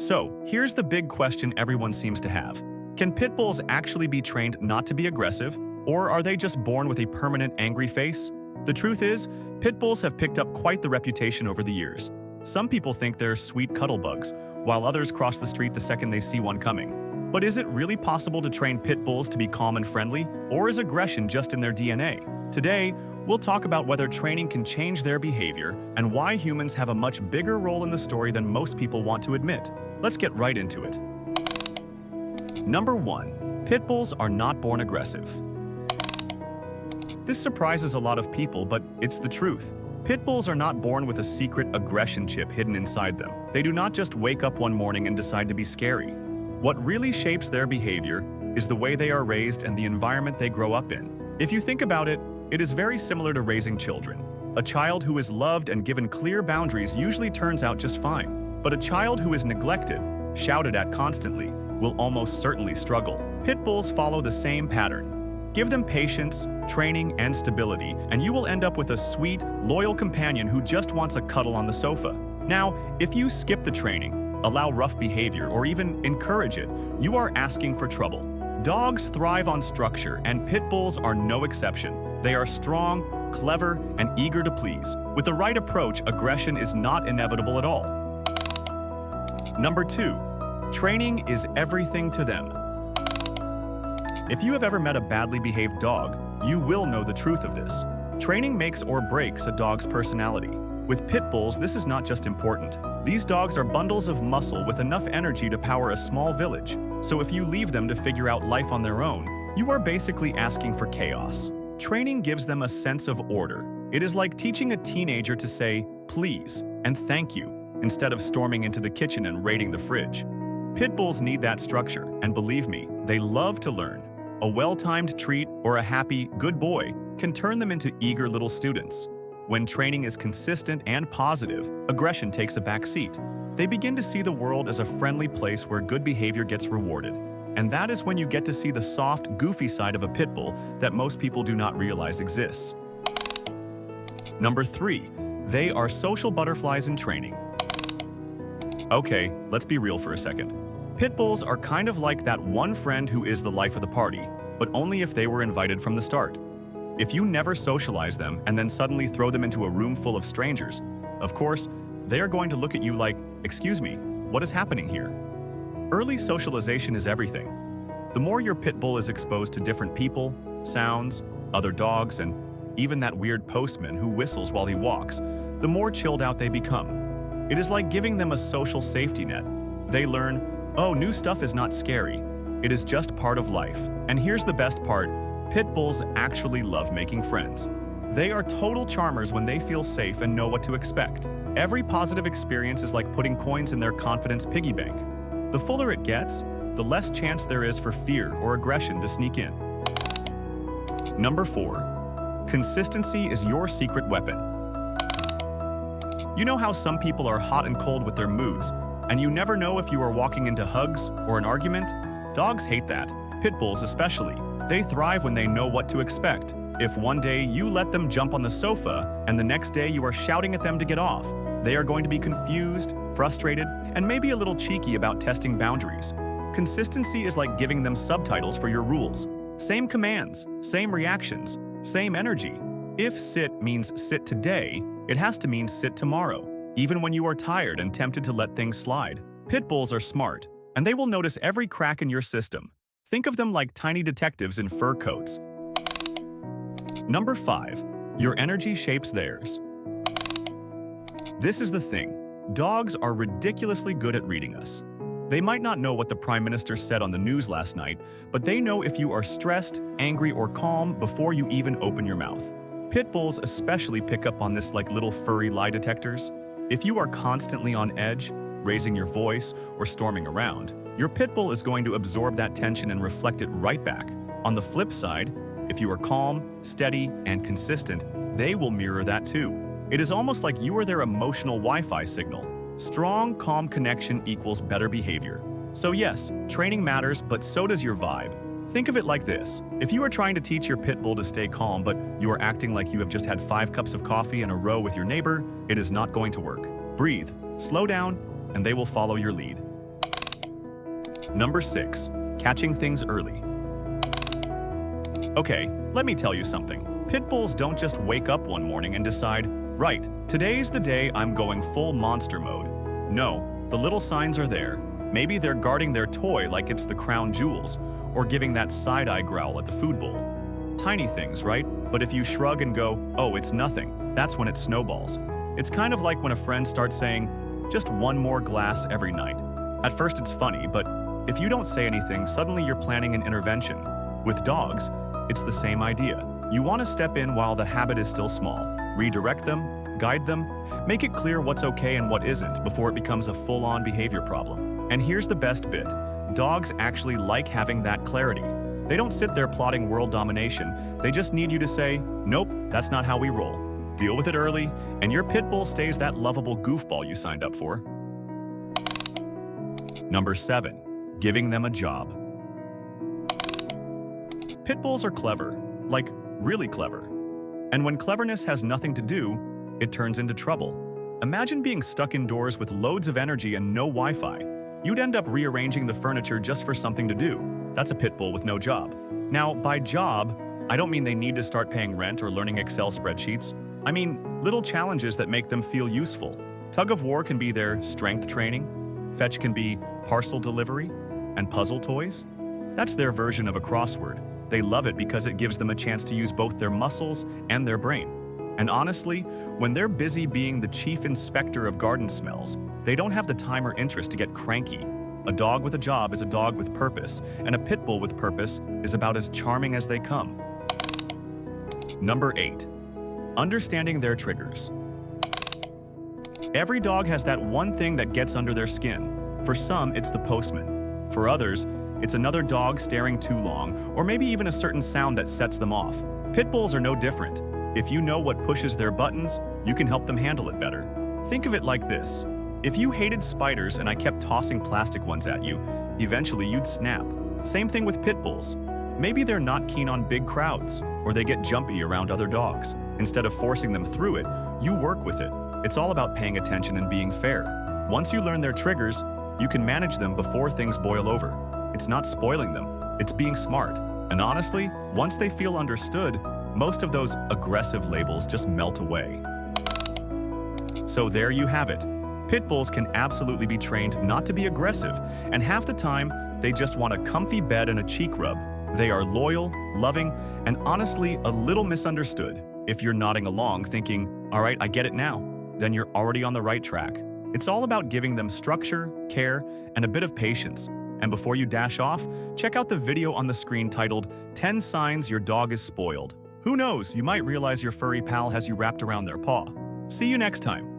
So, here's the big question everyone seems to have. Can pit bulls actually be trained not to be aggressive, or are they just born with a permanent angry face? The truth is, pit bulls have picked up quite the reputation over the years. Some people think they're sweet cuddle bugs, while others cross the street the second they see one coming. But is it really possible to train pit bulls to be calm and friendly, or is aggression just in their DNA? Today, we'll talk about whether training can change their behavior and why humans have a much bigger role in the story than most people want to admit. Let's get right into it. Number 1. Pit bulls are not born aggressive. This surprises a lot of people, but it's the truth. Pit bulls are not born with a secret aggression chip hidden inside them. They do not just wake up one morning and decide to be scary. What really shapes their behavior is the way they are raised and the environment they grow up in. If you think about it, it is very similar to raising children. A child who is loved and given clear boundaries usually turns out just fine. But a child who is neglected, shouted at constantly, will almost certainly struggle. Pit bulls follow the same pattern. Give them patience, training, and stability, and you will end up with a sweet, loyal companion who just wants a cuddle on the sofa. Now, if you skip the training, allow rough behavior, or even encourage it, you are asking for trouble. Dogs thrive on structure, and pit bulls are no exception. They are strong, clever, and eager to please. With the right approach, aggression is not inevitable at all. Number 2. Training is everything to them. If you have ever met a badly behaved dog, you will know the truth of this. Training makes or breaks a dog's personality. With pit bulls, this is not just important. These dogs are bundles of muscle with enough energy to power a small village. So if you leave them to figure out life on their own, you are basically asking for chaos. Training gives them a sense of order. It is like teaching a teenager to say, please, and thank you, instead of storming into the kitchen and raiding the fridge. Pit bulls need that structure, and believe me, they love to learn. A well-timed treat or a happy, good boy can turn them into eager little students. When training is consistent and positive, aggression takes a back seat. They begin to see the world as a friendly place where good behavior gets rewarded. And that is when you get to see the soft, goofy side of a pit bull that most people do not realize exists. Number 3. They are social butterflies in training. Okay, let's be real for a second. Pit bulls are kind of like that one friend who is the life of the party, but only if they were invited from the start. If you never socialize them and then suddenly throw them into a room full of strangers, of course, they are going to look at you like, excuse me, what is happening here? Early socialization is everything. The more your pit bull is exposed to different people, sounds, other dogs, and even that weird postman who whistles while he walks, the more chilled out they become. It is like giving them a social safety net. They learn, oh, new stuff is not scary. It is just part of life. And here's the best part, pit bulls actually love making friends. They are total charmers when they feel safe and know what to expect. Every positive experience is like putting coins in their confidence piggy bank. The fuller it gets, the less chance there is for fear or aggression to sneak in. Number 4. Consistency is your secret weapon. You know how some people are hot and cold with their moods, and you never know if you are walking into hugs or an argument? Dogs hate that, pit bulls especially. They thrive when they know what to expect. If one day you let them jump on the sofa and the next day you are shouting at them to get off, they are going to be confused, frustrated, and maybe a little cheeky about testing boundaries. Consistency is like giving them subtitles for your rules. Same commands, same reactions, same energy. If sit means sit today, it has to mean sit tomorrow, even when you are tired and tempted to let things slide. Pit bulls are smart, and they will notice every crack in your system. Think of them like tiny detectives in fur coats. Number 5. Your energy shapes theirs. This is the thing. Dogs are ridiculously good at reading us. They might not know what the Prime Minister said on the news last night, but they know if you are stressed, angry, or calm before you even open your mouth. Pit bulls especially pick up on this like little furry lie detectors. If you are constantly on edge, raising your voice, or storming around, your pit bull is going to absorb that tension and reflect it right back. On the flip side, if you are calm, steady, and consistent, they will mirror that too. It is almost like you are their emotional Wi-Fi signal. Strong, calm connection equals better behavior. So yes, training matters, but so does your vibe. Think of it like this. If you are trying to teach your pit bull to stay calm, but you are acting like you have just had 5 cups of coffee in a row with your neighbor, it is not going to work. Breathe, slow down, and they will follow your lead. Number 6. Catching things early. Okay, let me tell you something. Pit bulls don't just wake up one morning and decide, right, today's the day I'm going full monster mode. No, the little signs are there. Maybe they're guarding their toy like it's the crown jewels, or giving that side-eye growl at the food bowl. Tiny things, right? But if you shrug and go, oh, it's nothing, that's when it snowballs. It's kind of like when a friend starts saying, just one more glass every night. At first it's funny, but if you don't say anything, suddenly you're planning an intervention. With dogs, it's the same idea. You want to step in while the habit is still small. Redirect them, guide them, make it clear what's okay and what isn't before it becomes a full-on behavior problem. And here's the best bit. Dogs actually like having that clarity. They don't sit there plotting world domination. They just need you to say, nope, that's not how we roll. Deal with it early, and your pit bull stays that lovable goofball you signed up for. Number 7. Giving them a job. Pit bulls are clever, like really clever. And when cleverness has nothing to do, it turns into trouble. Imagine being stuck indoors with loads of energy and no Wi-Fi. You'd end up rearranging the furniture just for something to do. That's a pit bull with no job. Now, by job, I don't mean they need to start paying rent or learning Excel spreadsheets. I mean little challenges that make them feel useful. Tug of war can be their strength training. Fetch can be parcel delivery. And puzzle toys? That's their version of a crossword. They love it because it gives them a chance to use both their muscles and their brain. And honestly, when they're busy being the chief inspector of garden smells, they don't have the time or interest to get cranky. A dog with a job is a dog with purpose, and a pit bull with purpose is about as charming as they come. Number 8. Understanding their triggers. Every dog has that one thing that gets under their skin. For some, it's the postman. For others, it's another dog staring too long, or maybe even a certain sound that sets them off. Pit bulls are no different. If you know what pushes their buttons, you can help them handle it better. Think of it like this. If you hated spiders and I kept tossing plastic ones at you, eventually you'd snap. Same thing with pit bulls. Maybe they're not keen on big crowds, or they get jumpy around other dogs. Instead of forcing them through it, you work with it. It's all about paying attention and being fair. Once you learn their triggers, you can manage them before things boil over. It's not spoiling them, it's being smart. And honestly, once they feel understood, most of those aggressive labels just melt away. So there you have it. Pit bulls can absolutely be trained not to be aggressive, and half the time, they just want a comfy bed and a cheek rub. They are loyal, loving, and honestly, a little misunderstood. If you're nodding along thinking, all right, I get it now, then you're already on the right track. It's all about giving them structure, care, and a bit of patience. And before you dash off, check out the video on the screen titled 10 Signs Your Dog is Spoiled. Who knows, you might realize your furry pal has you wrapped around their paw. See you next time.